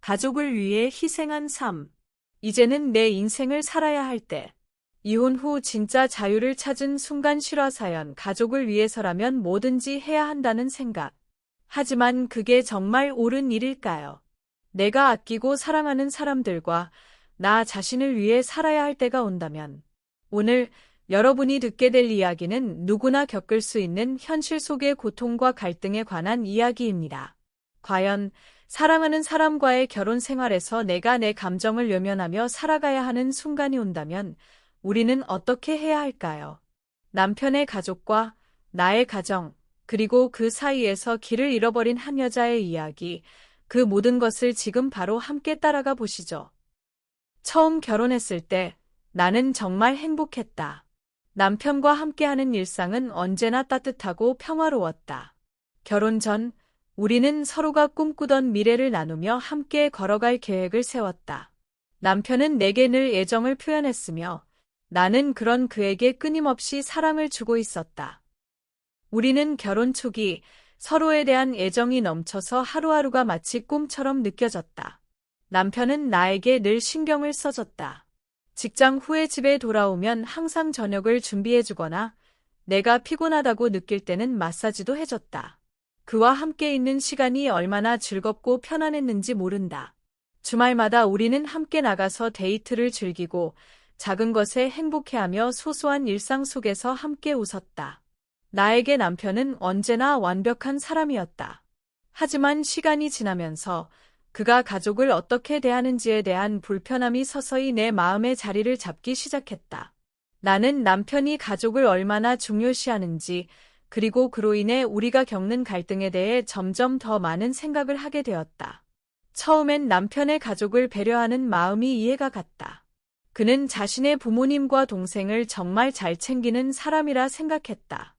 가족을 위해 희생한 삶. 이제는 내 인생을 살아야 할 때. 이혼 후 진짜 자유를 찾은 순간 실화 사연. 가족을 위해서라면 뭐든지 해야 한다는 생각. 하지만 그게 정말 옳은 일일까요? 내가 아끼고 사랑하는 사람들과 나 자신을 위해 살아야 할 때가 온다면. 오늘 여러분이 듣게 될 이야기는 누구나 겪을 수 있는 현실 속의 고통과 갈등에 관한 이야기입니다. 과연 사랑하는 사람과의 결혼 생활에서 내가 내 감정을 외면하며 살아가야 하는 순간이 온다면 우리는 어떻게 해야 할까요? 남편의 가족과 나의 가정, 그리고 그 사이에서 길을 잃어버린 한 여자의 이야기, 그 모든 것을 지금 바로 함께 따라가 보시죠. 처음 결혼했을 때 나는 정말 행복했다. 남편과 함께하는 일상은 언제나 따뜻하고 평화로웠다. 결혼 전 우리는 서로가 꿈꾸던 미래를 나누며 함께 걸어갈 계획을 세웠다. 남편은 내게 늘 애정을 표현했으며 나는 그런 그에게 끊임없이 사랑을 주고 있었다. 우리는 결혼 초기 서로에 대한 애정이 넘쳐서 하루하루가 마치 꿈처럼 느껴졌다. 남편은 나에게 늘 신경을 써줬다. 직장 후에 집에 돌아오면 항상 저녁을 준비해주거나 내가 피곤하다고 느낄 때는 마사지도 해줬다. 그와 함께 있는 시간이 얼마나 즐겁고 편안했는지 모른다. 주말마다 우리는 함께 나가서 데이트를 즐기고 작은 것에 행복해하며 소소한 일상 속에서 함께 웃었다. 나에게 남편은 언제나 완벽한 사람이었다. 하지만 시간이 지나면서 그가 가족을 어떻게 대하는지에 대한 불편함이 서서히 내 마음의 자리를 잡기 시작했다. 나는 남편이 가족을 얼마나 중요시하는지, 그리고 그로 인해 우리가 겪는 갈등에 대해 점점 더 많은 생각을 하게 되었다. 처음엔 남편의 가족을 배려하는 마음이 이해가 갔다. 그는 자신의 부모님과 동생을 정말 잘 챙기는 사람이라 생각했다.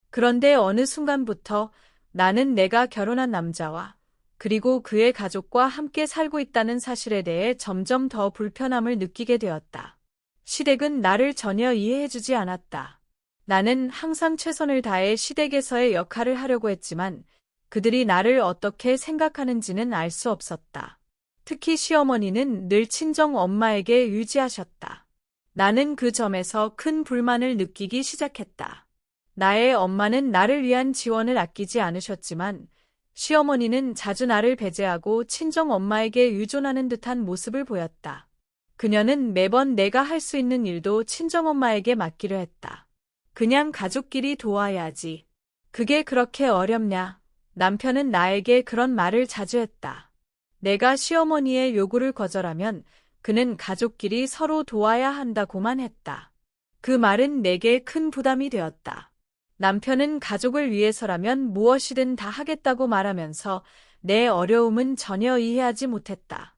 그런데 어느 순간부터 나는 내가 결혼한 남자와 그리고 그의 가족과 함께 살고 있다는 사실에 대해 점점 더 불편함을 느끼게 되었다. 시댁은 나를 전혀 이해해주지 않았다. 나는 항상 최선을 다해 시댁에서의 역할을 하려고 했지만 그들이 나를 어떻게 생각하는지는 알 수 없었다. 특히 시어머니는 늘 친정 엄마에게 유지하셨다. 나는 그 점에서 큰 불만을 느끼기 시작했다. 나의 엄마는 나를 위한 지원을 아끼지 않으셨지만 시어머니는 자주 나를 배제하고 친정 엄마에게 의존하는 듯한 모습을 보였다. 그녀는 매번 내가 할 수 있는 일도 친정 엄마에게 맡기려 했다. 그냥 가족끼리 도와야지. 그게 그렇게 어렵냐? 남편은 나에게 그런 말을 자주 했다. 내가 시어머니의 요구를 거절하면 그는 가족끼리 서로 도와야 한다고만 했다. 그 말은 내게 큰 부담이 되었다. 남편은 가족을 위해서라면 무엇이든 다 하겠다고 말하면서 내 어려움은 전혀 이해하지 못했다.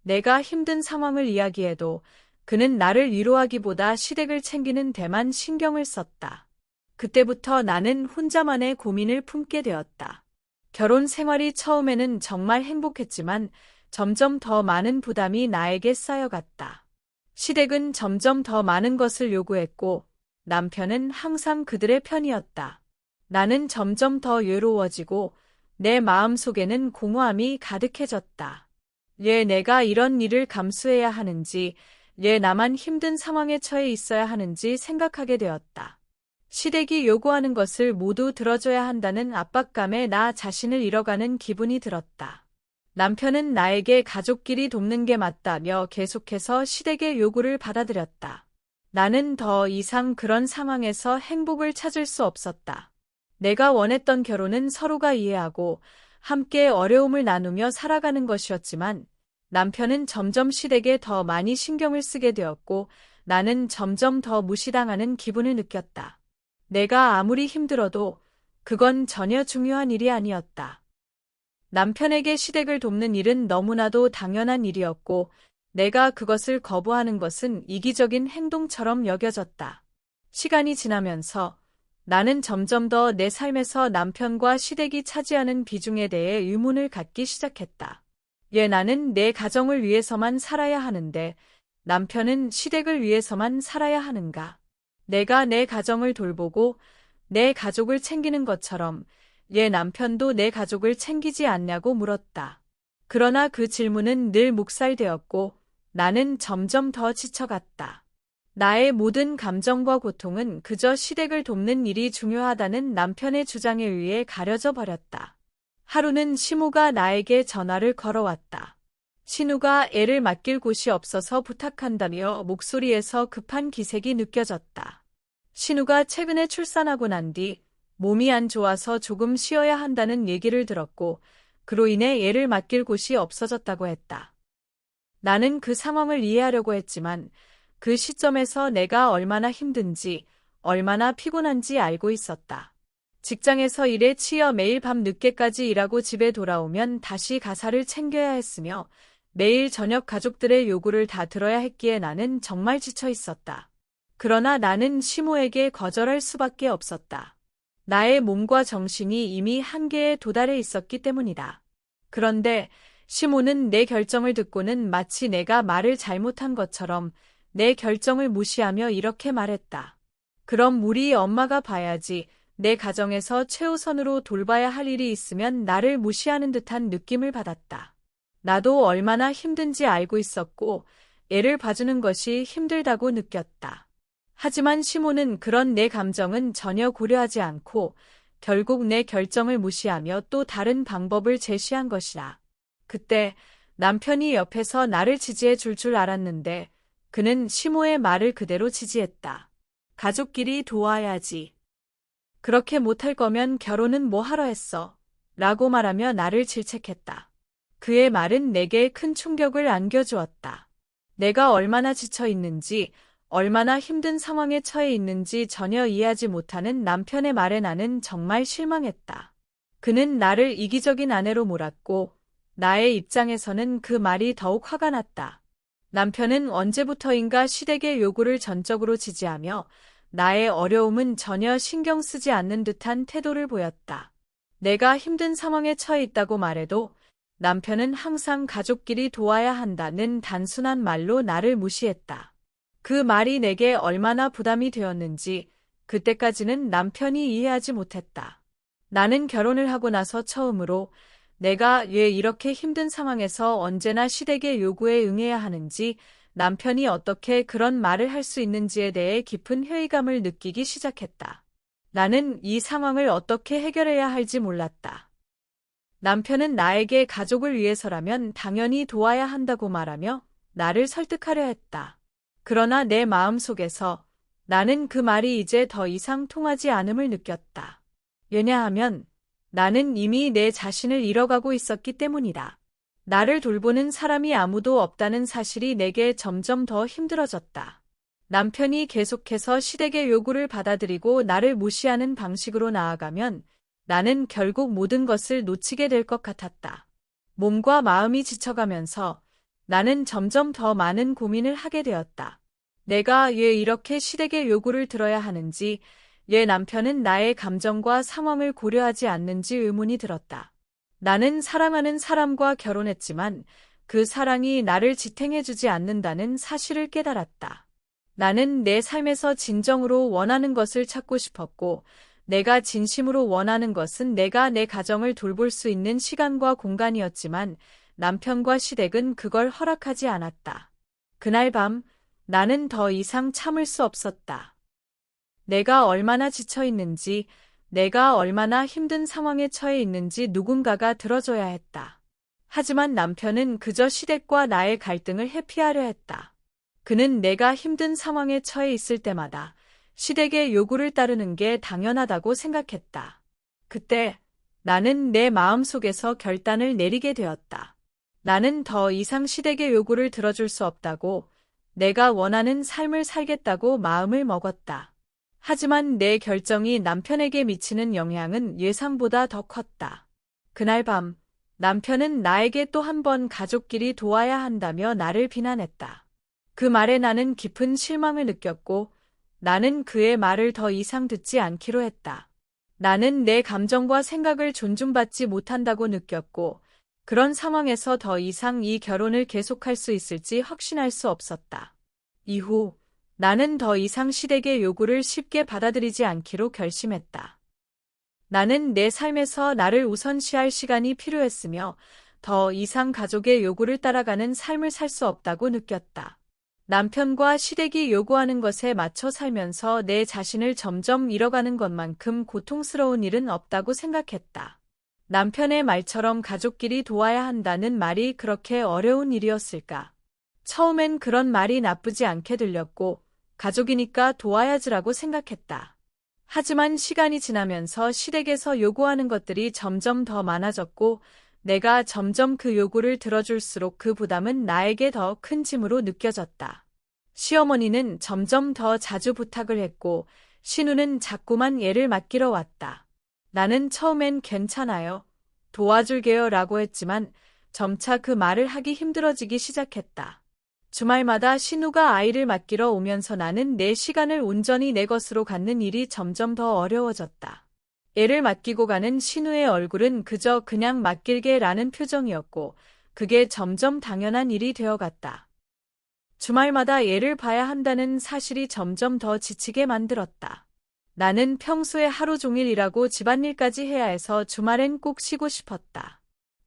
내가 힘든 상황을 이야기해도 그는 나를 위로하기보다 시댁을 챙기는 데만 신경을 썼다. 그때부터 나는 혼자만의 고민을 품게 되었다. 결혼 생활이 처음에는 정말 행복했지만 점점 더 많은 부담이 나에게 쌓여갔다. 시댁은 점점 더 많은 것을 요구했고 남편은 항상 그들의 편이었다. 나는 점점 더 외로워지고 내 마음속에는 공허함이 가득해졌다. 왜 내가 이런 일을 감수해야 하는지, 왜 나만 힘든 상황에 처해 있어야 하는지 생각하게 되었다. 시댁이 요구하는 것을 모두 들어줘야 한다는 압박감에 나 자신을 잃어가는 기분이 들었다. 남편은 나에게 가족끼리 돕는 게 맞다며 계속해서 시댁의 요구를 받아들였다. 나는 더 이상 그런 상황에서 행복을 찾을 수 없었다. 내가 원했던 결혼은 서로가 이해하고 함께 어려움을 나누며 살아가는 것이었지만 남편은 점점 시댁에 더 많이 신경을 쓰게 되었고 나는 점점 더 무시당하는 기분을 느꼈다. 내가 아무리 힘들어도 그건 전혀 중요한 일이 아니었다. 남편에게 시댁을 돕는 일은 너무나도 당연한 일이었고 내가 그것을 거부하는 것은 이기적인 행동처럼 여겨졌다. 시간이 지나면서 나는 점점 더 내 삶에서 남편과 시댁이 차지하는 비중에 대해 의문을 갖기 시작했다. 왜 나는 내 가정을 위해서만 살아야 하는데 남편은 시댁을 위해서만 살아야 하는가? 내가 내 가정을 돌보고 내 가족을 챙기는 것처럼 왜 남편도 내 가족을 챙기지 않냐고 물었다. 그러나 그 질문은 늘 묵살되었고 나는 점점 더 지쳐갔다. 나의 모든 감정과 고통은 그저 시댁을 돕는 일이 중요하다는 남편의 주장에 의해 가려져 버렸다. 하루는 시무가 나에게 전화를 걸어왔다. 신우가 애를 맡길 곳이 없어서 부탁한다며 목소리에서 급한 기색이 느껴졌다. 신우가 최근에 출산하고 난 뒤 몸이 안 좋아서 조금 쉬어야 한다는 얘기를 들었고 그로 인해 애를 맡길 곳이 없어졌다고 했다. 나는 그 상황을 이해하려고 했지만 그 시점에서 내가 얼마나 힘든지, 얼마나 피곤한지 알고 있었다. 직장에서 일에 치여 매일 밤 늦게까지 일하고 집에 돌아오면 다시 가사를 챙겨야 했으며 매일 저녁 가족들의 요구를 다 들어야 했기에 나는 정말 지쳐 있었다. 그러나 나는 시모에게 거절할 수밖에 없었다. 나의 몸과 정신이 이미 한계에 도달해 있었기 때문이다. 그런데 시모는 내 결정을 듣고는 마치 내가 말을 잘못한 것처럼 내 결정을 무시하며 이렇게 말했다. 그럼 우리 엄마가 봐야지. 내 가정에서 최우선으로 돌봐야 할 일이 있으면 나를 무시하는 듯한 느낌을 받았다. 나도 얼마나 힘든지 알고 있었고 애를 봐주는 것이 힘들다고 느꼈다. 하지만 시모는 그런 내 감정은 전혀 고려하지 않고 결국 내 결정을 무시하며 또 다른 방법을 제시한 것이다. 그때 남편이 옆에서 나를 지지해 줄 알았는데 그는 시모의 말을 그대로 지지했다. 가족끼리 도와야지. 그렇게 못할 거면 결혼은 뭐 하러 했어? 라고 말하며 나를 질책했다. 그의 말은 내게 큰 충격을 안겨주었다. 내가 얼마나 지쳐 있는지, 얼마나 힘든 상황에 처해 있는지 전혀 이해하지 못하는 남편의 말에 나는 정말 실망했다. 그는 나를 이기적인 아내로 몰았고 나의 입장에서는 그 말이 더욱 화가 났다. 남편은 언제부터인가 시댁의 요구를 전적으로 지지하며 나의 어려움은 전혀 신경 쓰지 않는 듯한 태도를 보였다. 내가 힘든 상황에 처해 있다고 말해도 남편은 항상 가족끼리 도와야 한다는 단순한 말로 나를 무시했다. 그 말이 내게 얼마나 부담이 되었는지 그때까지는 남편이 이해하지 못했다. 나는 결혼을 하고 나서 처음으로 내가 왜 이렇게 힘든 상황에서 언제나 시댁의 요구에 응해야 하는지 남편이 어떻게 그런 말을 할 수 있는지에 대해 깊은 회의감을 느끼기 시작했다. 나는 이 상황을 어떻게 해결해야 할지 몰랐다. 남편은 나에게 가족을 위해서라면 당연히 도와야 한다고 말하며 나를 설득하려 했다. 그러나 내 마음속에서 나는 그 말이 이제 더 이상 통하지 않음을 느꼈다. 왜냐하면 나는 이미 내 자신을 잃어가고 있었기 때문이다. 나를 돌보는 사람이 아무도 없다는 사실이 내게 점점 더 힘들어졌다. 남편이 계속해서 시댁의 요구를 받아들이고 나를 무시하는 방식으로 나아가면 나는 결국 모든 것을 놓치게 될 것 같았다. 몸과 마음이 지쳐가면서 나는 점점 더 많은 고민을 하게 되었다. 내가 왜 이렇게 시댁의 요구를 들어야 하는지, 왜 남편은 나의 감정과 상황을 고려하지 않는지 의문이 들었다. 나는 사랑하는 사람과 결혼했지만 그 사랑이 나를 지탱해주지 않는다는 사실을 깨달았다. 나는 내 삶에서 진정으로 원하는 것을 찾고 싶었고, 내가 진심으로 원하는 것은 내가 내 가정을 돌볼 수 있는 시간과 공간이었지만 남편과 시댁은 그걸 허락하지 않았다. 그날 밤 나는 더 이상 참을 수 없었다. 내가 얼마나 지쳐 있는지, 내가 얼마나 힘든 상황에 처해 있는지 누군가가 들어줘야 했다. 하지만 남편은 그저 시댁과 나의 갈등을 회피하려 했다. 그는 내가 힘든 상황에 처해 있을 때마다 시댁의 요구를 따르는 게 당연하다고 생각했다. 그때 나는 내 마음속에서 결단을 내리게 되었다. 나는 더 이상 시댁의 요구를 들어줄 수 없다고, 내가 원하는 삶을 살겠다고 마음을 먹었다. 하지만 내 결정이 남편에게 미치는 영향은 예상보다 더 컸다. 그날 밤 남편은 나에게 또 한 번 가족끼리 도와야 한다며 나를 비난했다. 그 말에 나는 깊은 실망을 느꼈고 나는 그의 말을 더 이상 듣지 않기로 했다. 나는 내 감정과 생각을 존중받지 못한다고 느꼈고 그런 상황에서 더 이상 이 결혼을 계속할 수 있을지 확신할 수 없었다. 이후 나는 더 이상 시댁의 요구를 쉽게 받아들이지 않기로 결심했다. 나는 내 삶에서 나를 우선시할 시간이 필요했으며 더 이상 가족의 요구를 따라가는 삶을 살 수 없다고 느꼈다. 남편과 시댁이 요구하는 것에 맞춰 살면서 내 자신을 점점 잃어가는 것만큼 고통스러운 일은 없다고 생각했다. 남편의 말처럼 가족끼리 도와야 한다는 말이 그렇게 어려운 일이었을까? 처음엔 그런 말이 나쁘지 않게 들렸고, 가족이니까 도와야지라고 생각했다. 하지만 시간이 지나면서 시댁에서 요구하는 것들이 점점 더 많아졌고, 내가 점점 그 요구를 들어줄수록 그 부담은 나에게 더 큰 짐으로 느껴졌다. 시어머니는 점점 더 자주 부탁을 했고, 신우는 자꾸만 애를 맡기러 왔다. 나는 처음엔 괜찮아요, 도와줄게요 라고 했지만 점차 그 말을 하기 힘들어지기 시작했다. 주말마다 신우가 아이를 맡기러 오면서 나는 내 시간을 온전히 내 것으로 갖는 일이 점점 더 어려워졌다. 애를 맡기고 가는 신우의 얼굴은 그저 그냥 맡길게 라는 표정이었고, 그게 점점 당연한 일이 되어갔다. 주말마다 애를 봐야 한다는 사실이 점점 더 지치게 만들었다. 나는 평소에 하루 종일 일하고 집안일까지 해야 해서 주말엔 꼭 쉬고 싶었다.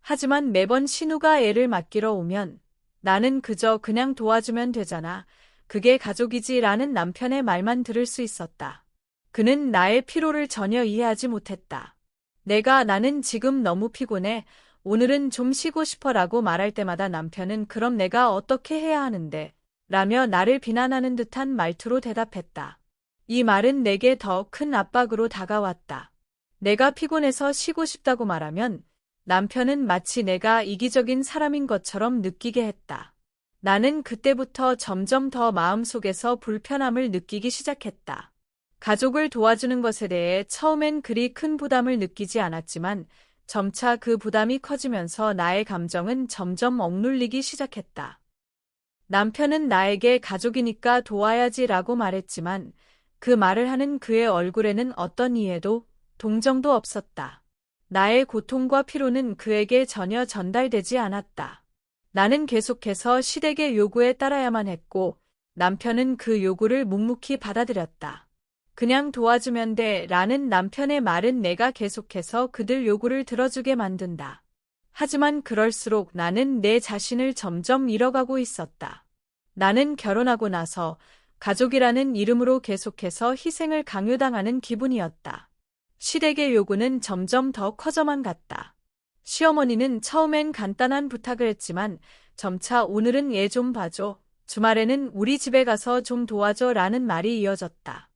하지만 매번 신우가 애를 맡기러 오면 나는 그저 그냥 도와주면 되잖아, 그게 가족이지 라는 남편의 말만 들을 수 있었다. 그는 나의 피로를 전혀 이해하지 못했다. 나는 지금 너무 피곤해, 오늘은 좀 쉬고 싶어 라고 말할 때마다 남편은 그럼 내가 어떻게 해야 하는데? 라며 나를 비난하는 듯한 말투로 대답했다. 이 말은 내게 더 큰 압박으로 다가왔다. 내가 피곤해서 쉬고 싶다고 말하면 남편은 마치 내가 이기적인 사람인 것처럼 느끼게 했다. 나는 그때부터 점점 더 마음속에서 불편함을 느끼기 시작했다. 가족을 도와주는 것에 대해 처음엔 그리 큰 부담을 느끼지 않았지만 점차 그 부담이 커지면서 나의 감정은 점점 억눌리기 시작했다. 남편은 나에게 가족이니까 도와야지라고 말했지만 그 말을 하는 그의 얼굴에는 어떤 이해도, 동정도 없었다. 나의 고통과 피로는 그에게 전혀 전달되지 않았다. 나는 계속해서 시댁의 요구에 따라야만 했고, 남편은 그 요구를 묵묵히 받아들였다. 그냥 도와주면 돼 라는 남편의 말은 내가 계속해서 그들 요구를 들어주게 만든다. 하지만 그럴수록 나는 내 자신을 점점 잃어가고 있었다. 나는 결혼하고 나서 가족이라는 이름으로 계속해서 희생을 강요당하는 기분이었다. 시댁의 요구는 점점 더 커져만 갔다. 시어머니는 처음엔 간단한 부탁을 했지만 점차 오늘은 얘 좀 봐줘, 주말에는 우리 집에 가서 좀 도와줘 라는 말이 이어졌다.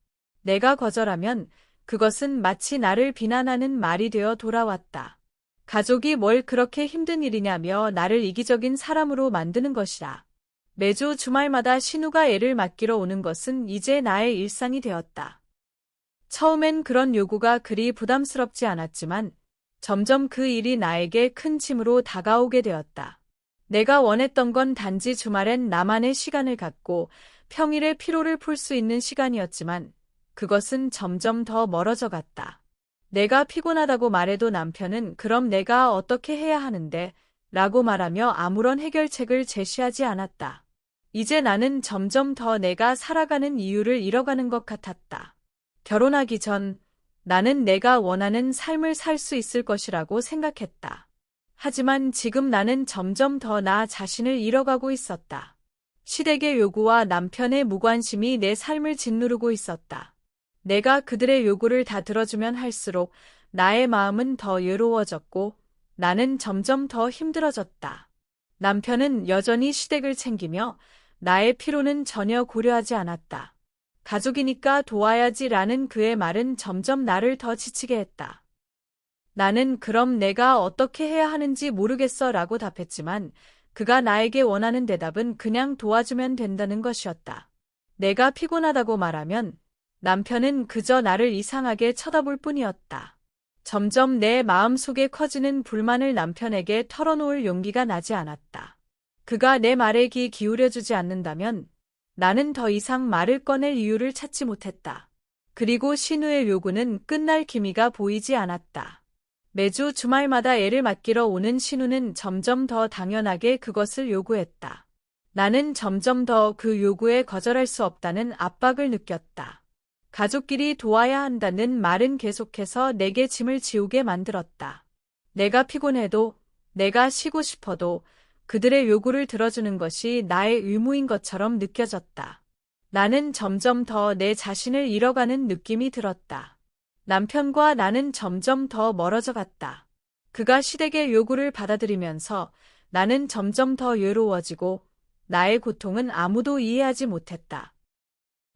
내가 거절하면 그것은 마치 나를 비난하는 말이 되어 돌아왔다. 가족이 뭘 그렇게 힘든 일이냐며 나를 이기적인 사람으로 만드는 것이라. 매주 주말마다 신우가 애를 맡기러 오는 것은 이제 나의 일상이 되었다. 처음엔 그런 요구가 그리 부담스럽지 않았지만 점점 그 일이 나에게 큰 짐으로 다가오게 되었다. 내가 원했던 건 단지 주말엔 나만의 시간을 갖고 평일에 피로를 풀 수 있는 시간이었지만 그것은 점점 더 멀어져 갔다. 내가 피곤하다고 말해도 남편은 그럼 내가 어떻게 해야 하는데? 라고 말하며 아무런 해결책을 제시하지 않았다. 이제 나는 점점 더 내가 살아가는 이유를 잃어가는 것 같았다. 결혼하기 전 나는 내가 원하는 삶을 살 수 있을 것이라고 생각했다. 하지만 지금 나는 점점 더 나 자신을 잃어가고 있었다. 시댁의 요구와 남편의 무관심이 내 삶을 짓누르고 있었다. 내가 그들의 요구를 다 들어주면 할수록 나의 마음은 더 외로워졌고 나는 점점 더 힘들어졌다. 남편은 여전히 시댁을 챙기며 나의 피로는 전혀 고려하지 않았다. 가족이니까 도와야지라는 그의 말은 점점 나를 더 지치게 했다. 나는 그럼 내가 어떻게 해야 하는지 모르겠어 라고 답했지만 그가 나에게 원하는 대답은 그냥 도와주면 된다는 것이었다. 내가 피곤하다고 말하면 남편은 그저 나를 이상하게 쳐다볼 뿐이었다. 점점 내 마음속에 커지는 불만을 남편에게 털어놓을 용기가 나지 않았다. 그가 내 말에 귀 기울여주지 않는다면 나는 더 이상 말을 꺼낼 이유를 찾지 못했다. 그리고 신우의 요구는 끝날 기미가 보이지 않았다. 매주 주말마다 애를 맡기러 오는 신우는 점점 더 당연하게 그것을 요구했다. 나는 점점 더 그 요구에 거절할 수 없다는 압박을 느꼈다. 가족끼리 도와야 한다는 말은 계속해서 내게 짐을 지우게 만들었다. 내가 피곤해도 내가 쉬고 싶어도 그들의 요구를 들어주는 것이 나의 의무인 것처럼 느껴졌다. 나는 점점 더 내 자신을 잃어가는 느낌이 들었다. 남편과 나는 점점 더 멀어져 갔다. 그가 시댁의 요구를 받아들이면서 나는 점점 더 외로워지고 나의 고통은 아무도 이해하지 못했다.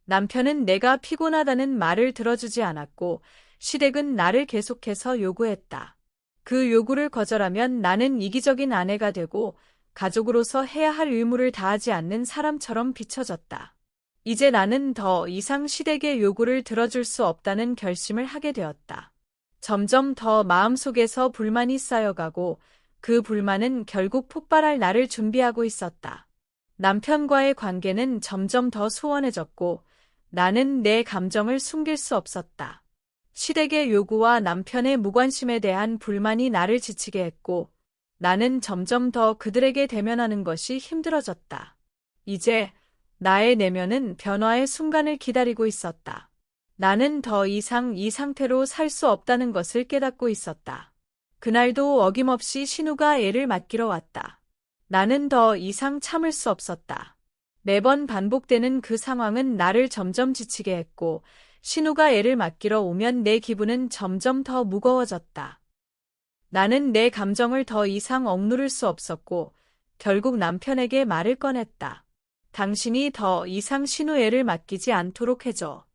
남편은 내가 피곤하다는 말을 들어주지 않았고 시댁은 나를 계속해서 요구했다. 그 요구를 거절하면 나는 이기적인 아내가 되고 가족으로서 해야 할 의무를 다하지 않는 사람처럼 비춰졌다. 이제 나는 더 이상 시댁의 요구를 들어줄 수 없다는 결심을 하게 되었다. 점점 더 마음속에서 불만이 쌓여가고 그 불만은 결국 폭발할 날을 준비하고 있었다. 남편과의 관계는 점점 더 소원해졌고 나는 내 감정을 숨길 수 없었다. 시댁의 요구와 남편의 무관심에 대한 불만이 나를 지치게 했고 나는 점점 더 그들에게 대면하는 것이 힘들어졌다. 이제 나의 내면은 변화의 순간을 기다리고 있었다. 나는 더 이상 이 상태로 살 수 없다는 것을 깨닫고 있었다. 그날도 어김없이 신우가 애를 맡기러 왔다. 나는 더 이상 참을 수 없었다. 매번 반복되는 그 상황은 나를 점점 지치게 했고 신우가 애를 맡기러 오면 내 기분은 점점 더 무거워졌다. 나는 내 감정을 더 이상 억누를 수 없었고 결국 남편에게 말을 꺼냈다. 당신이 더 이상 신우 애를 맡기지 않도록 해줘.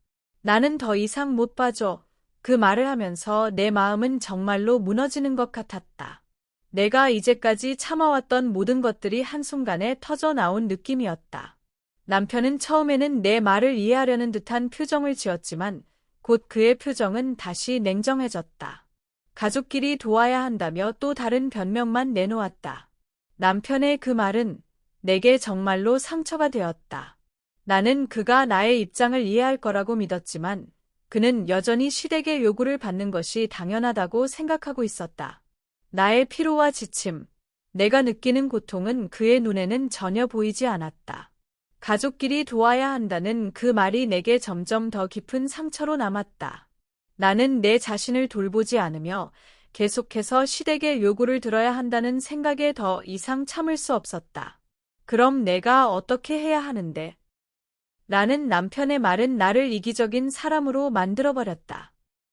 나는 더 이상 못 봐줘. 그 말을 하면서 내 마음은 정말로 무너지는 것 같았다. 내가 이제까지 참아왔던 모든 것들이 한순간에 터져 나온 느낌이었다. 남편은 처음에는 내 말을 이해하려는 듯한 표정을 지었지만 곧 그의 표정은 다시 냉정해졌다. 가족끼리 도와야 한다며 또 다른 변명만 내놓았다. 남편의 그 말은 내게 정말로 상처가 되었다. 나는 그가 나의 입장을 이해할 거라고 믿었지만 그는 여전히 시댁의 요구를 받는 것이 당연하다고 생각하고 있었다. 나의 피로와 지침, 내가 느끼는 고통은 그의 눈에는 전혀 보이지 않았다. 가족끼리 도와야 한다는 그 말이 내게 점점 더 깊은 상처로 남았다. 나는 내 자신을 돌보지 않으며 계속해서 시댁의 요구를 들어야 한다는 생각에 더 이상 참을 수 없었다. 그럼 내가 어떻게 해야 하는데? 라는 남편의 말은 나를 이기적인 사람으로 만들어버렸다.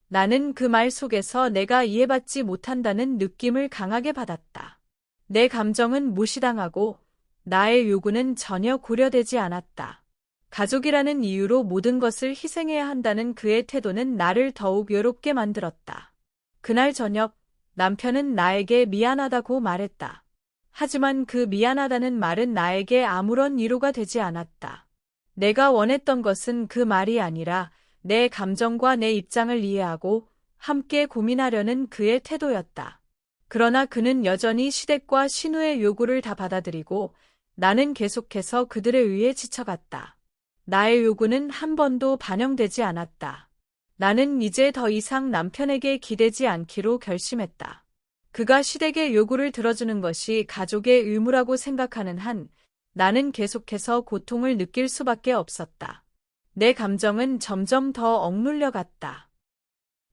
나는 그 말 속에서 내가 이해받지 못한다는 느낌을 강하게 받았다. 내 감정은 무시당하고 나의 요구는 전혀 고려되지 않았다. 가족이라는 이유로 모든 것을 희생해야 한다는 그의 태도는 나를 더욱 외롭게 만들었다. 그날 저녁 남편은 나에게 미안하다고 말했다. 하지만 그 미안하다는 말은 나에게 아무런 위로가 되지 않았다. 내가 원했던 것은 그 말이 아니라 내 감정과 내 입장을 이해하고 함께 고민하려는 그의 태도였다. 그러나 그는 여전히 시댁과 신우의 요구를 다 받아들이고 나는 계속해서 그들에 의해 지쳐갔다. 나의 요구는 한 번도 반영되지 않았다. 나는 이제 더 이상 남편에게 기대지 않기로 결심했다. 그가 시댁의 요구를 들어주는 것이 가족의 의무라고 생각하는 한 나는 계속해서 고통을 느낄 수밖에 없었다. 내 감정은 점점 더 억눌려 갔다.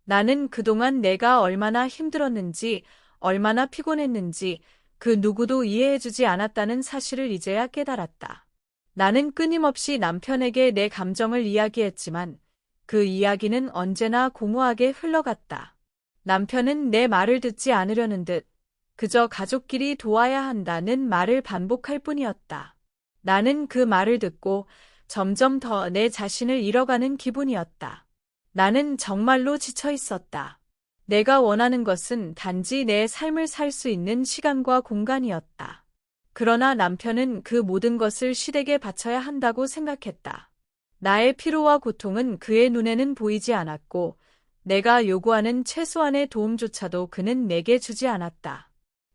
나는 그동안 내가 얼마나 힘들었는지, 얼마나 피곤했는지 그 누구도 이해해주지 않았다는 사실을 이제야 깨달았다. 나는 끊임없이 남편에게 내 감정을 이야기했지만 그 이야기는 언제나 공허하게 흘러갔다. 남편은 내 말을 듣지 않으려는 듯 그저 가족끼리 도와야 한다는 말을 반복할 뿐이었다. 나는 그 말을 듣고 점점 더 내 자신을 잃어가는 기분이었다. 나는 정말로 지쳐 있었다. 내가 원하는 것은 단지 내 삶을 살 수 있는 시간과 공간이었다. 그러나 남편은 그 모든 것을 시댁에 바쳐야 한다고 생각했다. 나의 피로와 고통은 그의 눈에는 보이지 않았고 내가 요구하는 최소한의 도움조차도 그는 내게 주지 않았다.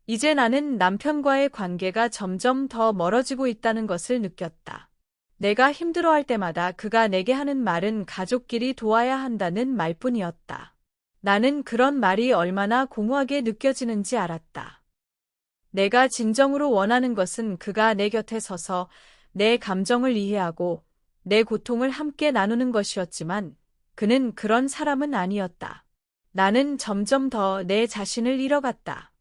이제 나는 남편과의 관계가 점점 더 멀어지고 있다는 것을 느꼈다. 내가 힘들어할 때마다 그가 내게 하는 말은 가족끼리 도와야 한다는 말뿐이었다. 나는 그런 말이 얼마나 공허하게 느껴지는지 알았다. 내가 진정으로 원하는 것은 그가 내 곁에 서서 내 감정을 이해하고 내 고통을 함께 나누는 것이었지만 그는 그런 사람은 아니었다. 나는 점점 더 내 자신을 잃어갔다.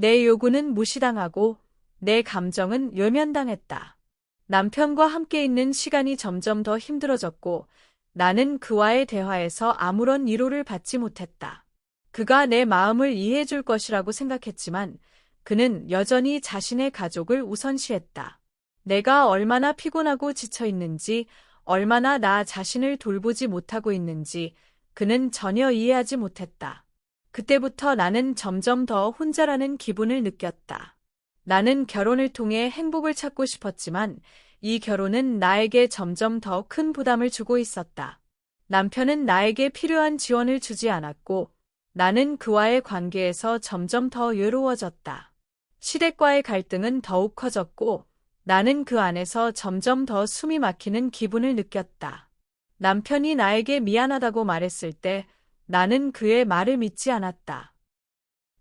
내 요구는 무시당하고 내 감정은 외면당했다. 남편과 함께 있는 시간이 점점 더 힘들어졌고 나는 그와의 대화에서 아무런 위로를 받지 못했다. 그가 내 마음을 이해해 줄 것이라고 생각했지만 그는 여전히 자신의 가족을 우선시했다. 내가 얼마나 피곤하고 지쳐 있는지, 얼마나 나 자신을 돌보지 못하고 있는지 그는 전혀 이해하지 못했다. 그때부터 나는 점점 더 혼자라는 기분을 느꼈다. 나는 결혼을 통해 행복을 찾고 싶었지만 이 결혼은 나에게 점점 더 큰 부담을 주고 있었다. 남편은 나에게 필요한 지원을 주지 않았고 나는 그와의 관계에서 점점 더 외로워졌다. 시댁과의 갈등은 더욱 커졌고 나는 그 안에서 점점 더 숨이 막히는 기분을 느꼈다. 남편이 나에게 미안하다고 말했을 때 나는 그의 말을 믿지 않았다.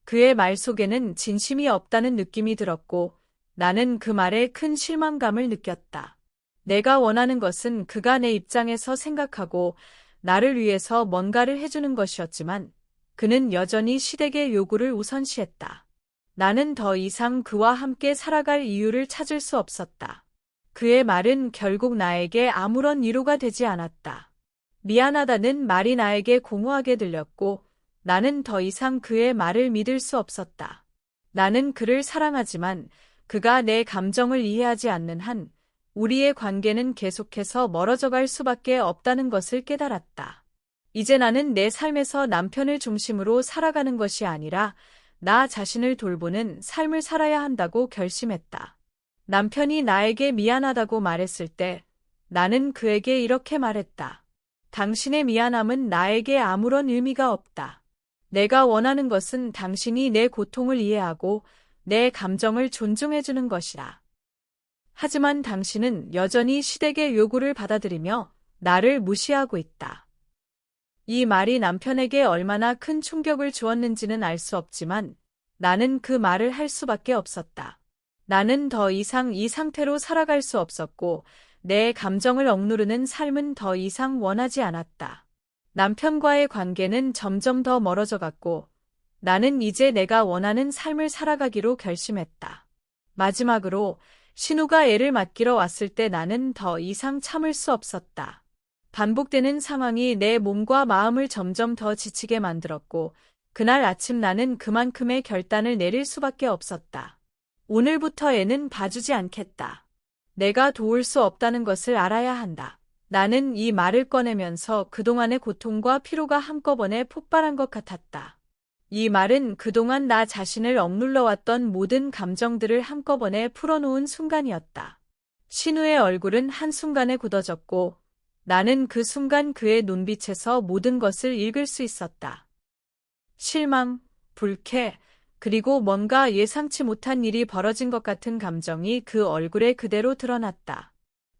그의 말 속에는 진심이 없다는 느낌이 들었고 나는 그 말에 큰 실망감을 느꼈다. 내가 원하는 것은 그가 내 입장에서 생각하고 나를 위해서 뭔가를 해주는 것이었지만 그는 여전히 시댁의 요구를 우선시했다. 나는 더 이상 그와 함께 살아갈 이유를 찾을 수 없었다. 그의 말은 결국 나에게 아무런 위로가 되지 않았다. 미안하다는 말이 나에게 공허하게 들렸고 나는 더 이상 그의 말을 믿을 수 없었다. 나는 그를 사랑하지만 그가 내 감정을 이해하지 않는 한 우리의 관계는 계속해서 멀어져 갈 수밖에 없다는 것을 깨달았다. 이제 나는 내 삶에서 남편을 중심으로 살아가는 것이 아니라 나 자신을 돌보는 삶을 살아야 한다고 결심했다. 남편이 나에게 미안하다고 말했을 때 나는 그에게 이렇게 말했다. 당신의 미안함은 나에게 아무런 의미가 없다. 내가 원하는 것은 당신이 내 고통을 이해하고 내 감정을 존중해주는 것이라. 하지만 당신은 여전히 시댁의 요구를 받아들이며 나를 무시하고 있다. 이 말이 남편에게 얼마나 큰 충격을 주었는지는 알 수 없지만 나는 그 말을 할 수밖에 없었다. 나는 더 이상 이 상태로 살아갈 수 없었고 내 감정을 억누르는 삶은 더 이상 원하지 않았다. 남편과의 관계는 점점 더 멀어져 갔고 나는 이제 내가 원하는 삶을 살아가기로 결심했다. 마지막으로 신우가 애를 맡기러 왔을 때 나는 더 이상 참을 수 없었다. 반복되는 상황이 내 몸과 마음을 점점 더 지치게 만들었고 그날 아침 나는 그만큼의 결단을 내릴 수밖에 없었다. 오늘부터 애는 봐주지 않겠다. 내가 도울 수 없다는 것을 알아야 한다. 나는 이 말을 꺼내면서 그동안의 고통과 피로가 한꺼번에 폭발한 것 같았다. 이 말은 그동안 나 자신을 억눌러왔던 모든 감정들을 한꺼번에 풀어놓은 순간이었다. 신우의 얼굴은 한순간에 굳어졌고 나는 그 순간 그의 눈빛에서 모든 것을 읽을 수 있었다. 실망, 불쾌, 그리고 뭔가 예상치 못한 일이 벌어진 것 같은 감정이 그 얼굴에 그대로 드러났다.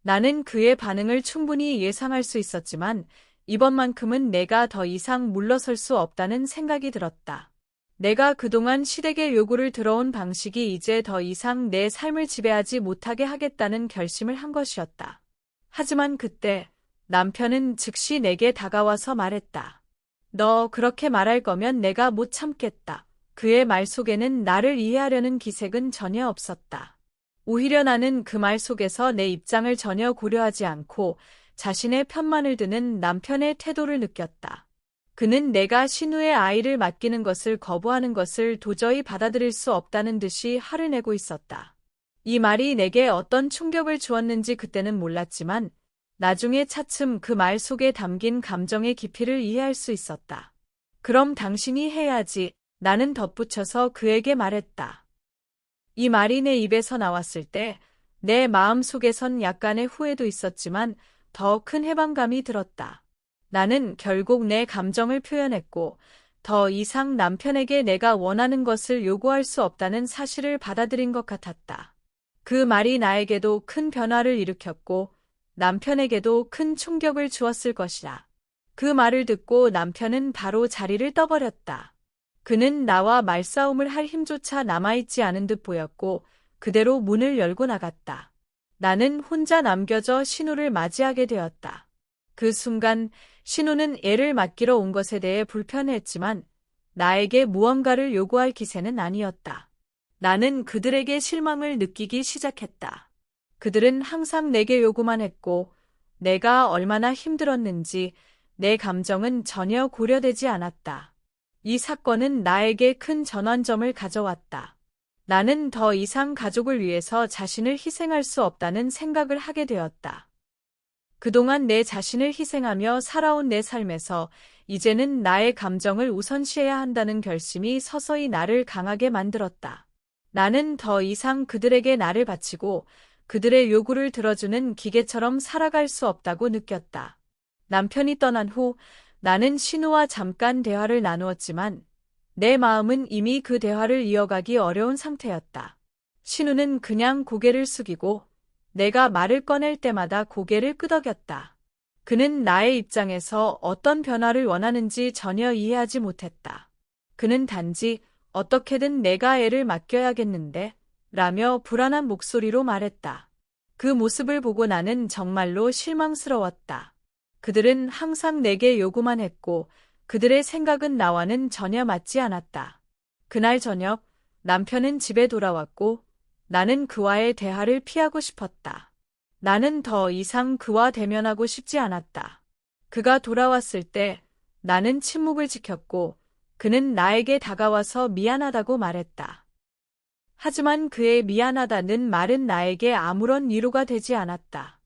나는 그의 반응을 충분히 예상할 수 있었지만 이번만큼은 내가 더 이상 물러설 수 없다는 생각이 들었다. 내가 그동안 시댁의 요구를 들어온 방식이 이제 더 이상 내 삶을 지배하지 못하게 하겠다는 결심을 한 것이었다. 하지만 그때 남편은 즉시 내게 다가와서 말했다. 너 그렇게 말할 거면 내가 못 참겠다. 그의 말 속에는 나를 이해하려는 기색은 전혀 없었다. 오히려 나는 그 말 속에서 내 입장을 전혀 고려하지 않고 자신의 편만을 드는 남편의 태도를 느꼈다. 그는 내가 신우의 아이를 맡기는 것을 거부하는 것을 도저히 받아들일 수 없다는 듯이 화를 내고 있었다. 이 말이 내게 어떤 충격을 주었는지 그때는 몰랐지만 나중에 차츰 그 말 속에 담긴 감정의 깊이를 이해할 수 있었다. 그럼 당신이 해야지. 나는 덧붙여서 그에게 말했다. 이 말이 내 입에서 나왔을 때 내 마음 속에선 약간의 후회도 있었지만 더 큰 해방감이 들었다. 나는 결국 내 감정을 표현했고 더 이상 남편에게 내가 원하는 것을 요구할 수 없다는 사실을 받아들인 것 같았다. 그 말이 나에게도 큰 변화를 일으켰고 남편에게도 큰 충격을 주었을 것이다. 그 말을 듣고 남편은 바로 자리를 떠버렸다. 그는 나와 말싸움을 할 힘조차 남아있지 않은 듯 보였고 그대로 문을 열고 나갔다. 나는 혼자 남겨져 신우를 맞이하게 되었다. 그 순간 신우는 애를 맡기러 온 것에 대해 불편해했지만 나에게 무언가를 요구할 기세는 아니었다. 나는 그들에게 실망을 느끼기 시작했다. 그들은 항상 내게 요구만 했고, 내가 얼마나 힘들었는지 내 감정은 전혀 고려되지 않았다. 이 사건은 나에게 큰 전환점을 가져왔다. 나는 더 이상 가족을 위해서 자신을 희생할 수 없다는 생각을 하게 되었다. 그동안 내 자신을 희생하며 살아온 내 삶에서 이제는 나의 감정을 우선시해야 한다는 결심이 서서히 나를 강하게 만들었다. 나는 더 이상 그들에게 나를 바치고 그들의 요구를 들어주는 기계처럼 살아갈 수 없다고 느꼈다. 남편이 떠난 후 나는 신우와 잠깐 대화를 나누었지만 내 마음은 이미 그 대화를 이어가기 어려운 상태였다. 신우는 그냥 고개를 숙이고 내가 말을 꺼낼 때마다 고개를 끄덕였다. 그는 나의 입장에서 어떤 변화를 원하는지 전혀 이해하지 못했다. 그는 단지 어떻게든 내가 애를 맡겨야겠는데 라며 불안한 목소리로 말했다. 그 모습을 보고 나는 정말로 실망스러웠다. 그들은 항상 내게 요구만 했고 그들의 생각은 나와는 전혀 맞지 않았다. 그날 저녁 남편은 집에 돌아왔고 나는 그와의 대화를 피하고 싶었다. 나는 더 이상 그와 대면하고 싶지 않았다. 그가 돌아왔을 때 나는 침묵을 지켰고 그는 나에게 다가와서 미안하다고 말했다. 하지만 그의 미안하다는 말은 나에게 아무런 위로가 되지 않았다.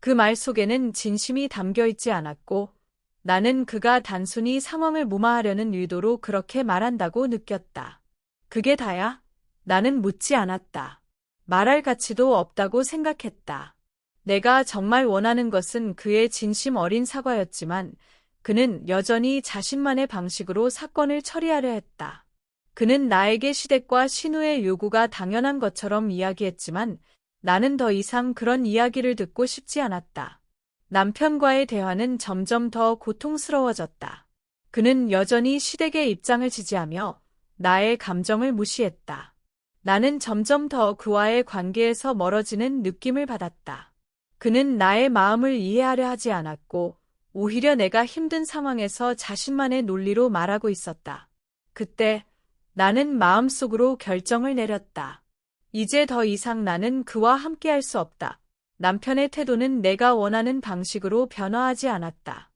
그 말 속에는 진심이 담겨 있지 않았고 나는 그가 단순히 상황을 무마하려는 의도로 그렇게 말한다고 느꼈다. 그게 다야? 나는 묻지 않았다. 말할 가치도 없다고 생각했다. 내가 정말 원하는 것은 그의 진심 어린 사과였지만 그는 여전히 자신만의 방식으로 사건을 처리하려 했다. 그는 나에게 시댁과 신우의 요구가 당연한 것처럼 이야기했지만 나는 더 이상 그런 이야기를 듣고 싶지 않았다. 남편과의 대화는 점점 더 고통스러워졌다. 그는 여전히 시댁의 입장을 지지하며 나의 감정을 무시했다. 나는 점점 더 그와의 관계에서 멀어지는 느낌을 받았다. 그는 나의 마음을 이해하려 하지 않았고 오히려 내가 힘든 상황에서 자신만의 논리로 말하고 있었다. 그때 나는 마음속으로 결정을 내렸다. 이제 더 이상 나는 그와 함께할 수 없다. 남편의 태도는 내가 원하는 방식으로 변화하지 않았다.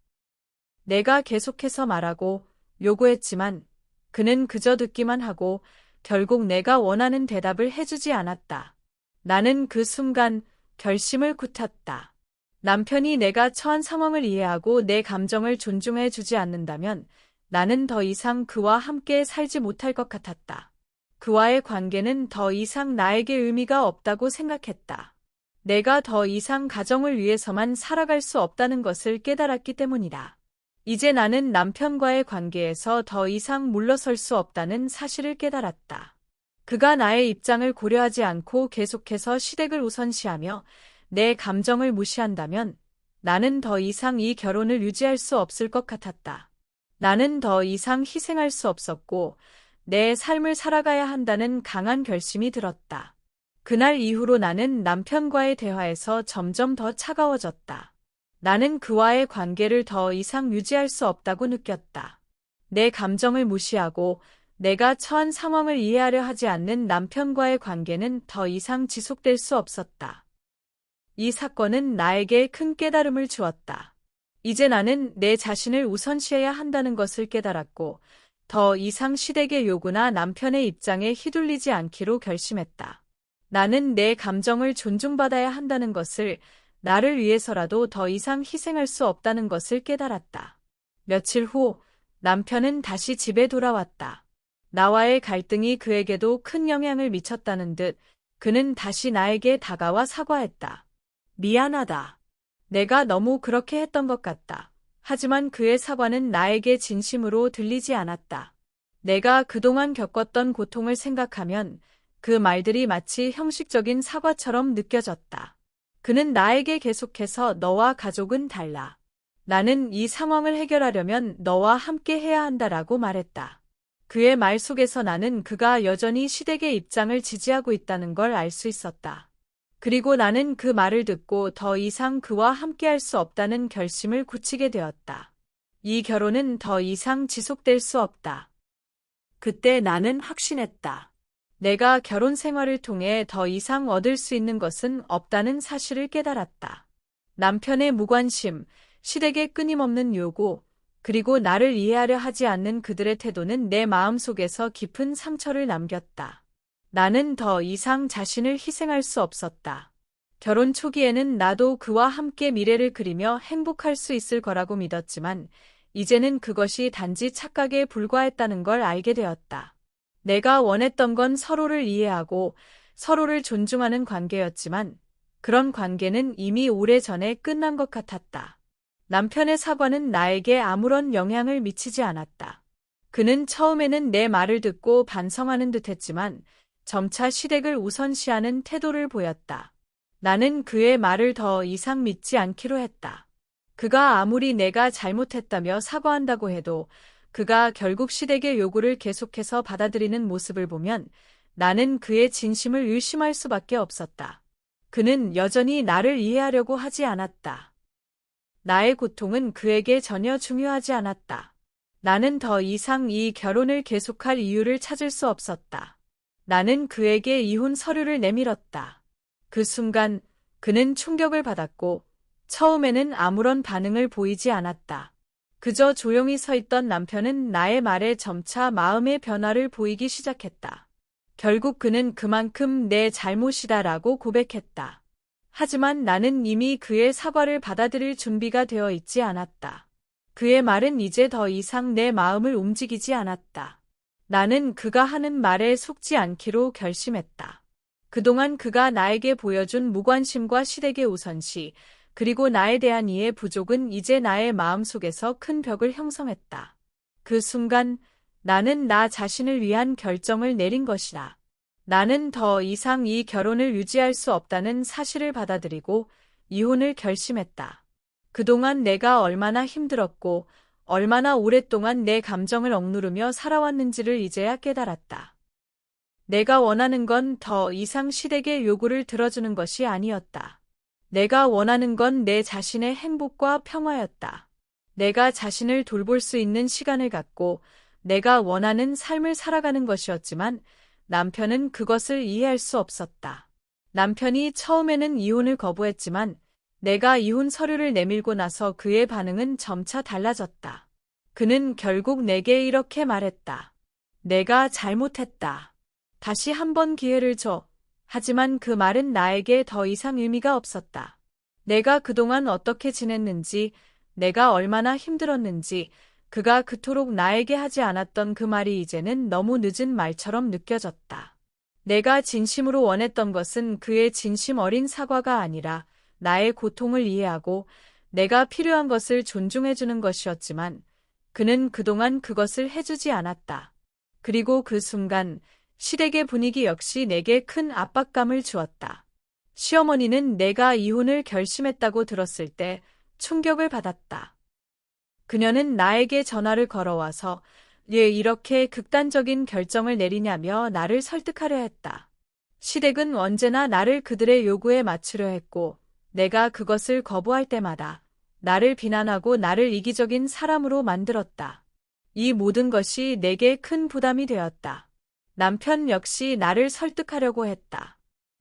내가 계속해서 말하고 요구했지만 그는 그저 듣기만 하고 결국 내가 원하는 대답을 해주지 않았다. 나는 그 순간 결심을 굳혔다. 남편이 내가 처한 상황을 이해하고 내 감정을 존중해 주지 않는다면 나는 더 이상 그와 함께 살지 못할 것 같았다. 그와의 관계는 더 이상 나에게 의미가 없다고 생각했다. 내가 더 이상 가정을 위해서만 살아갈 수 없다는 것을 깨달았기 때문이다. 이제 나는 남편과의 관계에서 더 이상 물러설 수 없다는 사실을 깨달았다. 그가 나의 입장을 고려하지 않고 계속해서 시댁을 우선시하며 내 감정을 무시한다면 나는 더 이상 이 결혼을 유지할 수 없을 것 같았다. 나는 더 이상 희생할 수 없었고 내 삶을 살아가야 한다는 강한 결심이 들었다. 그날 이후로 나는 남편과의 대화에서 점점 더 차가워졌다. 나는 그와의 관계를 더 이상 유지할 수 없다고 느꼈다. 내 감정을 무시하고 내가 처한 상황을 이해하려 하지 않는 남편과의 관계는 더 이상 지속될 수 없었다. 이 사건은 나에게 큰 깨달음을 주었다. 이제 나는 내 자신을 우선시해야 한다는 것을 깨달았고 더 이상 시댁의 요구나 남편의 입장에 휘둘리지 않기로 결심했다. 나는 내 감정을 존중받아야 한다는 것을, 나를 위해서라도 더 이상 희생할 수 없다는 것을 깨달았다. 며칠 후 남편은 다시 집에 돌아왔다. 나와의 갈등이 그에게도 큰 영향을 미쳤다는 듯 그는 다시 나에게 다가와 사과했다. 미안하다. 내가 너무 그렇게 했던 것 같다. 하지만 그의 사과는 나에게 진심으로 들리지 않았다. 내가 그동안 겪었던 고통을 생각하면 그 말들이 마치 형식적인 사과처럼 느껴졌다. 그는 나에게 계속해서 너와 가족은 달라. 나는 이 상황을 해결하려면 너와 함께 해야 한다라고 말했다. 그의 말 속에서 나는 그가 여전히 시댁의 입장을 지지하고 있다는 걸 알 수 있었다. 그리고 나는 그 말을 듣고 더 이상 그와 함께할 수 없다는 결심을 굳히게 되었다. 이 결혼은 더 이상 지속될 수 없다. 그때 나는 확신했다. 내가 결혼 생활을 통해 더 이상 얻을 수 있는 것은 없다는 사실을 깨달았다. 남편의 무관심, 시댁의 끊임없는 요구, 그리고 나를 이해하려 하지 않는 그들의 태도는 내 마음속에서 깊은 상처를 남겼다. 나는 더 이상 자신을 희생할 수 없었다. 결혼 초기에는 나도 그와 함께 미래를 그리며 행복할 수 있을 거라고 믿었지만, 이제는 그것이 단지 착각에 불과했다는 걸 알게 되었다. 내가 원했던 건 서로를 이해하고 서로를 존중하는 관계였지만, 그런 관계는 이미 오래전에 끝난 것 같았다. 남편의 사과는 나에게 아무런 영향을 미치지 않았다. 그는 처음에는 내 말을 듣고 반성하는 듯 했지만, 점차 시댁을 우선시하는 태도를 보였다. 나는 그의 말을 더 이상 믿지 않기로 했다. 그가 아무리 내가 잘못했다며 사과한다고 해도 그가 결국 시댁의 요구를 계속해서 받아들이는 모습을 보면 나는 그의 진심을 의심할 수밖에 없었다. 그는 여전히 나를 이해하려고 하지 않았다. 나의 고통은 그에게 전혀 중요하지 않았다. 나는 더 이상 이 결혼을 계속할 이유를 찾을 수 없었다. 나는 그에게 이혼 서류를 내밀었다. 그 순간 그는 충격을 받았고 처음에는 아무런 반응을 보이지 않았다. 그저 조용히 서 있던 남편은 나의 말에 점차 마음의 변화를 보이기 시작했다. 결국 그는 그만큼 내 잘못이다라고 고백했다. 하지만 나는 이미 그의 사과를 받아들일 준비가 되어 있지 않았다. 그의 말은 이제 더 이상 내 마음을 움직이지 않았다. 나는 그가 하는 말에 속지 않기로 결심했다. 그동안 그가 나에게 보여준 무관심과 시댁의 우선시, 그리고 나에 대한 이해 부족은 이제 나의 마음속에서 큰 벽을 형성했다. 그 순간 나는 나 자신을 위한 결정을 내린 것이다. 나는 더 이상 이 결혼을 유지할 수 없다는 사실을 받아들이고 이혼을 결심했다. 그동안 내가 얼마나 힘들었고 얼마나 오랫동안 내 감정을 억누르며 살아왔는지를 이제야 깨달았다. 내가 원하는 건 더 이상 시댁의 요구를 들어주는 것이 아니었다. 내가 원하는 건 내 자신의 행복과 평화였다. 내가 자신을 돌볼 수 있는 시간을 갖고 내가 원하는 삶을 살아가는 것이었지만 남편은 그것을 이해할 수 없었다. 남편이 처음에는 이혼을 거부했지만 내가 이혼 서류를 내밀고 나서 그의 반응은 점차 달라졌다. 그는 결국 내게 이렇게 말했다. 내가 잘못했다. 다시 한 번 기회를 줘. 하지만 그 말은 나에게 더 이상 의미가 없었다. 내가 그동안 어떻게 지냈는지, 내가 얼마나 힘들었는지, 그가 그토록 나에게 하지 않았던 그 말이 이제는 너무 늦은 말처럼 느껴졌다. 내가 진심으로 원했던 것은 그의 진심 어린 사과가 아니라 나의 고통을 이해하고 내가 필요한 것을 존중해주는 것이었지만 그는 그동안 그것을 해주지 않았다. 그리고 그 순간 시댁의 분위기 역시 내게 큰 압박감을 주었다. 시어머니는 내가 이혼을 결심했다고 들었을 때 충격을 받았다. 그녀는 나에게 전화를 걸어와서 왜 이렇게 극단적인 결정을 내리냐며 나를 설득하려 했다. 시댁은 언제나 나를 그들의 요구에 맞추려 했고 내가 그것을 거부할 때마다 나를 비난하고 나를 이기적인 사람으로 만들었다. 이 모든 것이 내게 큰 부담이 되었다. 남편 역시 나를 설득하려고 했다.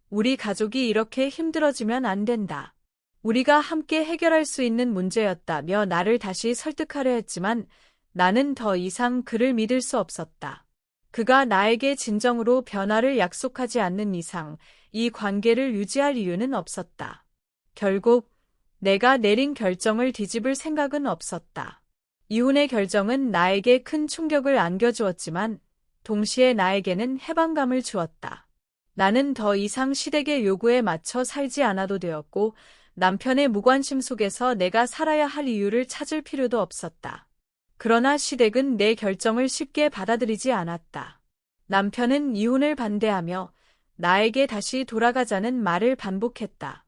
우리 가족이 이렇게 힘들어지면 안 된다. 우리가 함께 해결할 수 있는 문제였다며 나를 다시 설득하려 했지만 나는 더 이상 그를 믿을 수 없었다. 그가 나에게 진정으로 변화를 약속하지 않는 이상 이 관계를 유지할 이유는 없었다. 결국 내가 내린 결정을 뒤집을 생각은 없었다. 이혼의 결정은 나에게 큰 충격을 안겨주었지만 동시에 나에게는 해방감을 주었다. 나는 더 이상 시댁의 요구에 맞춰 살지 않아도 되었고 남편의 무관심 속에서 내가 살아야 할 이유를 찾을 필요도 없었다. 그러나 시댁은 내 결정을 쉽게 받아들이지 않았다. 남편은 이혼을 반대하며 나에게 다시 돌아가자는 말을 반복했다.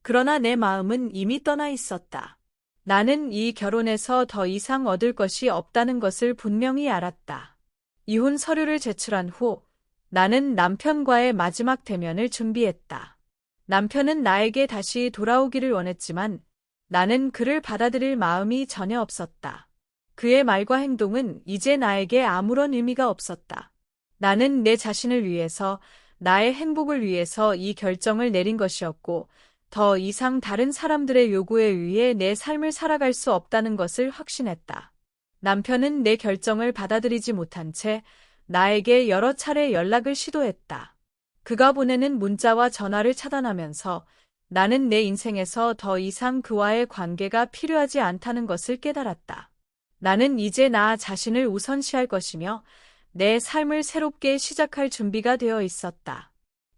그러나 내 마음은 이미 떠나 있었다. 나는 이 결혼에서 더 이상 얻을 것이 없다는 것을 분명히 알았다. 이혼 서류를 제출한 후 나는 남편과의 마지막 대면을 준비했다. 남편은 나에게 다시 돌아오기를 원했지만 나는 그를 받아들일 마음이 전혀 없었다. 그의 말과 행동은 이제 나에게 아무런 의미가 없었다. 나는 내 자신을 위해서, 나의 행복을 위해서 이 결정을 내린 것이었고, 더 이상 다른 사람들의 요구에 의해 내 삶을 살아갈 수 없다는 것을 확신했다. 남편은 내 결정을 받아들이지 못한 채 나에게 여러 차례 연락을 시도했다. 그가 보내는 문자와 전화를 차단하면서 나는 내 인생에서 더 이상 그와의 관계가 필요하지 않다는 것을 깨달았다. 나는 이제 나 자신을 우선시할 것이며 내 삶을 새롭게 시작할 준비가 되어 있었다.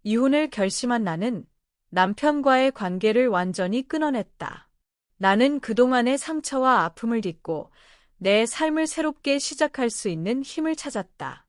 이혼을 결심한 나는 남편과의 관계를 완전히 끊어냈다. 나는 그동안의 상처와 아픔을 딛고 내 삶을 새롭게 시작할 수 있는 힘을 찾았다.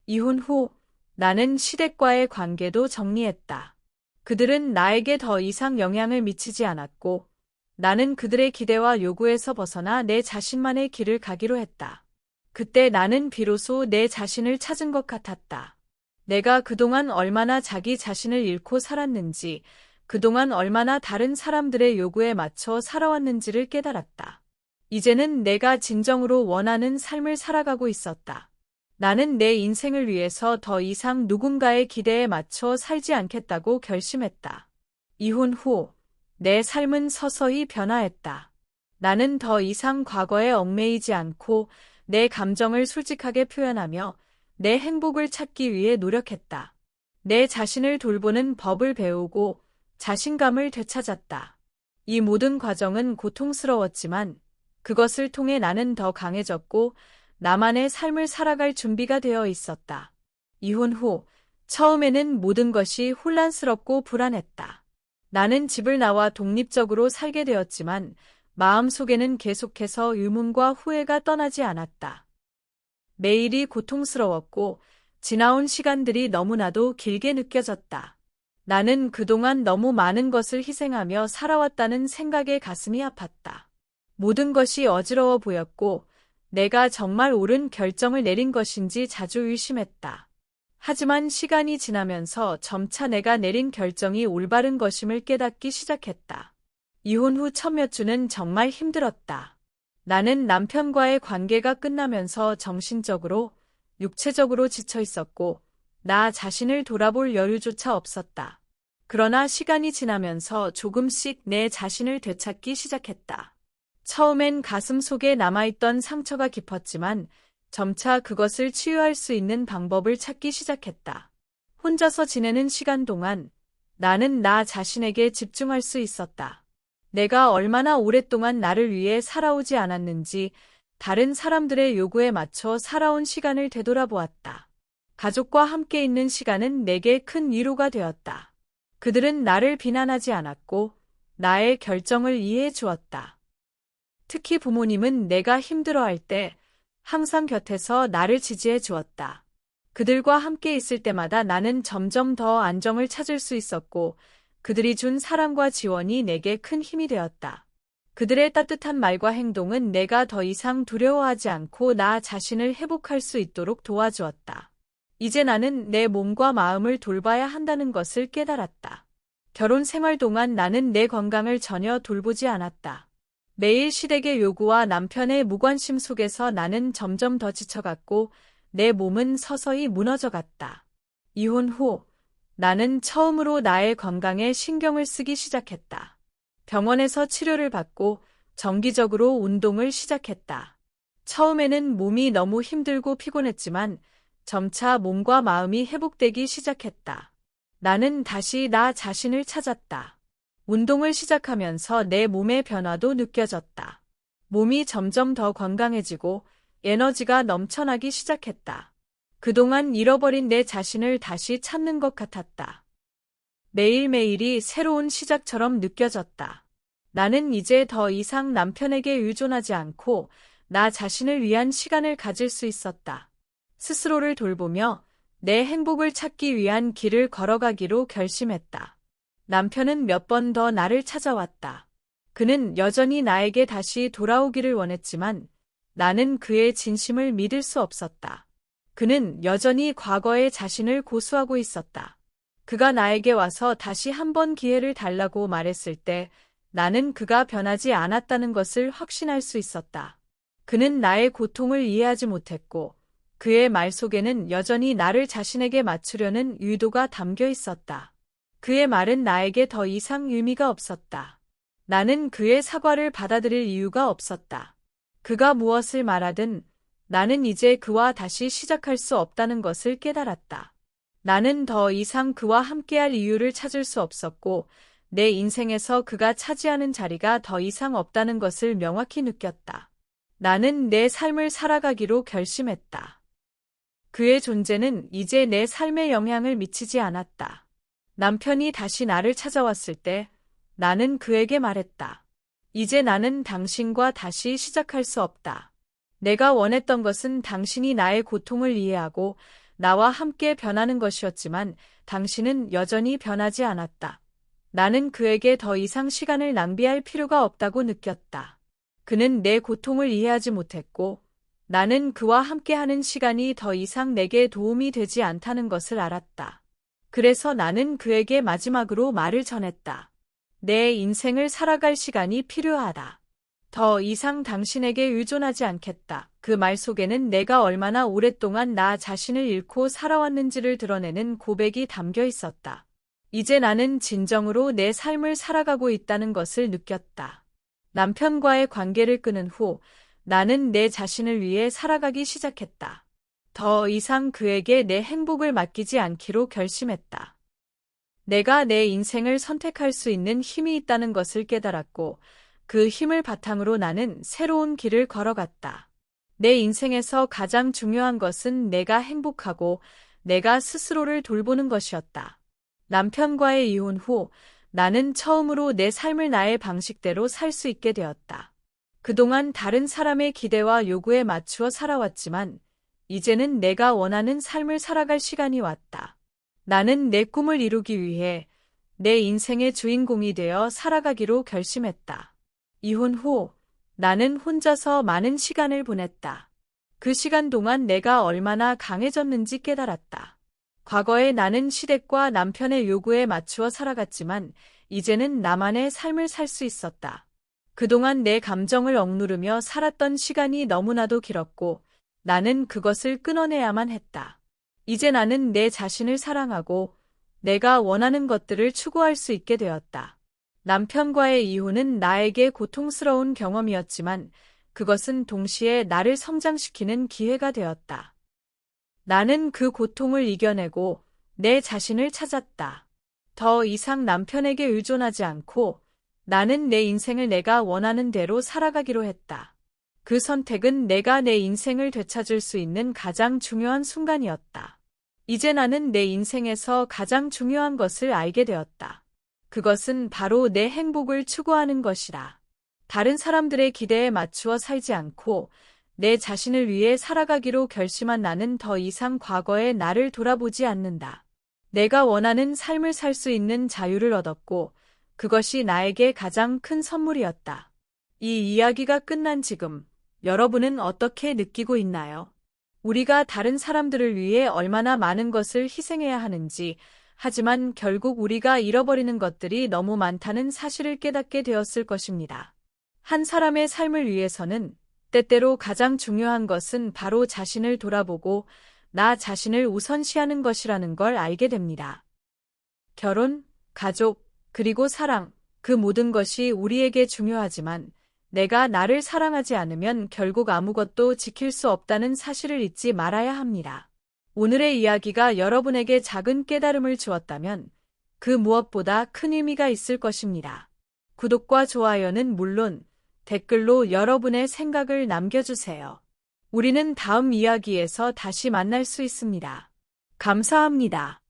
이혼 후 나는 시댁과의 관계도 정리했다. 그들은 나에게 더 이상 영향을 미치지 않았고 나는 그들의 기대와 요구에서 벗어나 내 자신만의 길을 가기로 했다. 그때 나는 비로소 내 자신을 찾은 것 같았다. 내가 그동안 얼마나 자기 자신을 잃고 살았는지, 그동안 얼마나 다른 사람들의 요구에 맞춰 살아왔는지를 깨달았다. 이제는 내가 진정으로 원하는 삶을 살아가고 있었다. 나는 내 인생을 위해서 더 이상 누군가의 기대에 맞춰 살지 않겠다고 결심했다. 이혼 후 내 삶은 서서히 변화했다. 나는 더 이상 과거에 얽매이지 않고 내 감정을 솔직하게 표현하며 내 행복을 찾기 위해 노력했다. 내 자신을 돌보는 법을 배우고 자신감을 되찾았다. 이 모든 과정은 고통스러웠지만 그것을 통해 나는 더 강해졌고 나만의 삶을 살아갈 준비가 되어 있었다. 이혼 후 처음에는 모든 것이 혼란스럽고 불안했다. 나는 집을 나와 독립적으로 살게 되었지만 마음속에는 계속해서 의문과 후회가 떠나지 않았다. 매일이 고통스러웠고 지나온 시간들이 너무나도 길게 느껴졌다. 나는 그동안 너무 많은 것을 희생하며 살아왔다는 생각에 가슴이 아팠다. 모든 것이 어지러워 보였고 내가 정말 옳은 결정을 내린 것인지 자주 의심했다. 하지만 시간이 지나면서 점차 내가 내린 결정이 올바른 것임을 깨닫기 시작했다. 이혼 후 첫 몇 주는 정말 힘들었다. 나는 남편과의 관계가 끝나면서 정신적으로, 육체적으로 지쳐 있었고 나 자신을 돌아볼 여유조차 없었다. 그러나 시간이 지나면서 조금씩 내 자신을 되찾기 시작했다. 처음엔 가슴 속에 남아있던 상처가 깊었지만 점차 그것을 치유할 수 있는 방법을 찾기 시작했다. 혼자서 지내는 시간 동안 나는 나 자신에게 집중할 수 있었다. 내가 얼마나 오랫동안 나를 위해 살아오지 않았는지 다른 사람들의 요구에 맞춰 살아온 시간을 되돌아보았다. 가족과 함께 있는 시간은 내게 큰 위로가 되었다. 그들은 나를 비난하지 않았고 나의 결정을 이해해 주었다. 특히 부모님은 내가 힘들어할 때 항상 곁에서 나를 지지해 주었다. 그들과 함께 있을 때마다 나는 점점 더 안정을 찾을 수 있었고 그들이 준 사랑과 지원이 내게 큰 힘이 되었다. 그들의 따뜻한 말과 행동은 내가 더 이상 두려워하지 않고 나 자신을 회복할 수 있도록 도와주었다. 이제 나는 내 몸과 마음을 돌봐야 한다는 것을 깨달았다. 결혼 생활 동안 나는 내 건강을 전혀 돌보지 않았다. 매일 시댁의 요구와 남편의 무관심 속에서 나는 점점 더 지쳐갔고 내 몸은 서서히 무너져갔다. 이혼 후 나는 처음으로 나의 건강에 신경을 쓰기 시작했다. 병원에서 치료를 받고 정기적으로 운동을 시작했다. 처음에는 몸이 너무 힘들고 피곤했지만 점차 몸과 마음이 회복되기 시작했다. 나는 다시 나 자신을 찾았다. 운동을 시작하면서 내 몸의 변화도 느껴졌다. 몸이 점점 더 건강해지고 에너지가 넘쳐나기 시작했다. 그동안 잃어버린 내 자신을 다시 찾는 것 같았다. 매일매일이 새로운 시작처럼 느껴졌다. 나는 이제 더 이상 남편에게 의존하지 않고 나 자신을 위한 시간을 가질 수 있었다. 스스로를 돌보며 내 행복을 찾기 위한 길을 걸어가기로 결심했다. 남편은 몇 번 더 나를 찾아왔다. 그는 여전히 나에게 다시 돌아오기를 원했지만 나는 그의 진심을 믿을 수 없었다. 그는 여전히 과거의 자신을 고수하고 있었다. 그가 나에게 와서 다시 한 번 기회를 달라고 말했을 때 나는 그가 변하지 않았다는 것을 확신할 수 있었다. 그는 나의 고통을 이해하지 못했고 그의 말 속에는 여전히 나를 자신에게 맞추려는 의도가 담겨 있었다. 그의 말은 나에게 더 이상 의미가 없었다. 나는 그의 사과를 받아들일 이유가 없었다. 그가 무엇을 말하든 나는 이제 그와 다시 시작할 수 없다는 것을 깨달았다. 나는 더 이상 그와 함께할 이유를 찾을 수 없었고 내 인생에서 그가 차지하는 자리가 더 이상 없다는 것을 명확히 느꼈다. 나는 내 삶을 살아가기로 결심했다. 그의 존재는 이제 내 삶에 영향을 미치지 않았다. 남편이 다시 나를 찾아왔을 때 나는 그에게 말했다. 이제 나는 당신과 다시 시작할 수 없다. 내가 원했던 것은 당신이 나의 고통을 이해하고 나와 함께 변하는 것이었지만 당신은 여전히 변하지 않았다. 나는 그에게 더 이상 시간을 낭비할 필요가 없다고 느꼈다. 그는 내 고통을 이해하지 못했고 나는 그와 함께하는 시간이 더 이상 내게 도움이 되지 않다는 것을 알았다. 그래서 나는 그에게 마지막으로 말을 전했다. 내 인생을 살아갈 시간이 필요하다. 더 이상 당신에게 의존하지 않겠다. 그 말 속에는 내가 얼마나 오랫동안 나 자신을 잃고 살아왔는지를 드러내는 고백이 담겨 있었다. 이제 나는 진정으로 내 삶을 살아가고 있다는 것을 느꼈다. 남편과의 관계를 끊은 후 나는 내 자신을 위해 살아가기 시작했다. 더 이상 그에게 내 행복을 맡기지 않기로 결심했다. 내가 내 인생을 선택할 수 있는 힘이 있다는 것을 깨달았고 그 힘을 바탕으로 나는 새로운 길을 걸어갔다. 내 인생에서 가장 중요한 것은 내가 행복하고 내가 스스로를 돌보는 것이었다. 남편과의 이혼 후 나는 처음으로 내 삶을 나의 방식대로 살 수 있게 되었다. 그동안 다른 사람의 기대와 요구에 맞추어 살아왔지만 이제는 내가 원하는 삶을 살아갈 시간이 왔다. 나는 내 꿈을 이루기 위해 내 인생의 주인공이 되어 살아가기로 결심했다. 이혼 후 나는 혼자서 많은 시간을 보냈다. 그 시간 동안 내가 얼마나 강해졌는지 깨달았다. 과거에 나는 시댁과 남편의 요구에 맞추어 살아갔지만 이제는 나만의 삶을 살 수 있었다. 그동안 내 감정을 억누르며 살았던 시간이 너무나도 길었고 나는 그것을 끊어내야만 했다. 이제 나는 내 자신을 사랑하고 내가 원하는 것들을 추구할 수 있게 되었다. 남편과의 이혼은 나에게 고통스러운 경험이었지만 그것은 동시에 나를 성장시키는 기회가 되었다. 나는 그 고통을 이겨내고 내 자신을 찾았다. 더 이상 남편에게 의존하지 않고 나는 내 인생을 내가 원하는 대로 살아가기로 했다. 그 선택은 내가 내 인생을 되찾을 수 있는 가장 중요한 순간이었다. 이제 나는 내 인생에서 가장 중요한 것을 알게 되었다. 그것은 바로 내 행복을 추구하는 것이다. 다른 사람들의 기대에 맞추어 살지 않고 내 자신을 위해 살아가기로 결심한 나는 더 이상 과거의 나를 돌아보지 않는다. 내가 원하는 삶을 살 수 있는 자유를 얻었고 그것이 나에게 가장 큰 선물이었다. 이 이야기가 끝난 지금 여러분은 어떻게 느끼고 있나요? 우리가 다른 사람들을 위해 얼마나 많은 것을 희생해야 하는지, 하지만 결국 우리가 잃어버리는 것들이 너무 많다는 사실을 깨닫게 되었을 것입니다. 한 사람의 삶을 위해서는 때때로 가장 중요한 것은 바로 자신을 돌아보고 나 자신을 우선시하는 것이라는 걸 알게 됩니다. 결혼, 가족, 그리고 사랑, 그 모든 것이 우리에게 중요하지만 내가 나를 사랑하지 않으면 결국 아무것도 지킬 수 없다는 사실을 잊지 말아야 합니다. 오늘의 이야기가 여러분에게 작은 깨달음을 주었다면 그 무엇보다 큰 의미가 있을 것입니다. 구독과 좋아요는 물론 댓글로 여러분의 생각을 남겨주세요. 우리는 다음 이야기에서 다시 만날 수 있습니다. 감사합니다.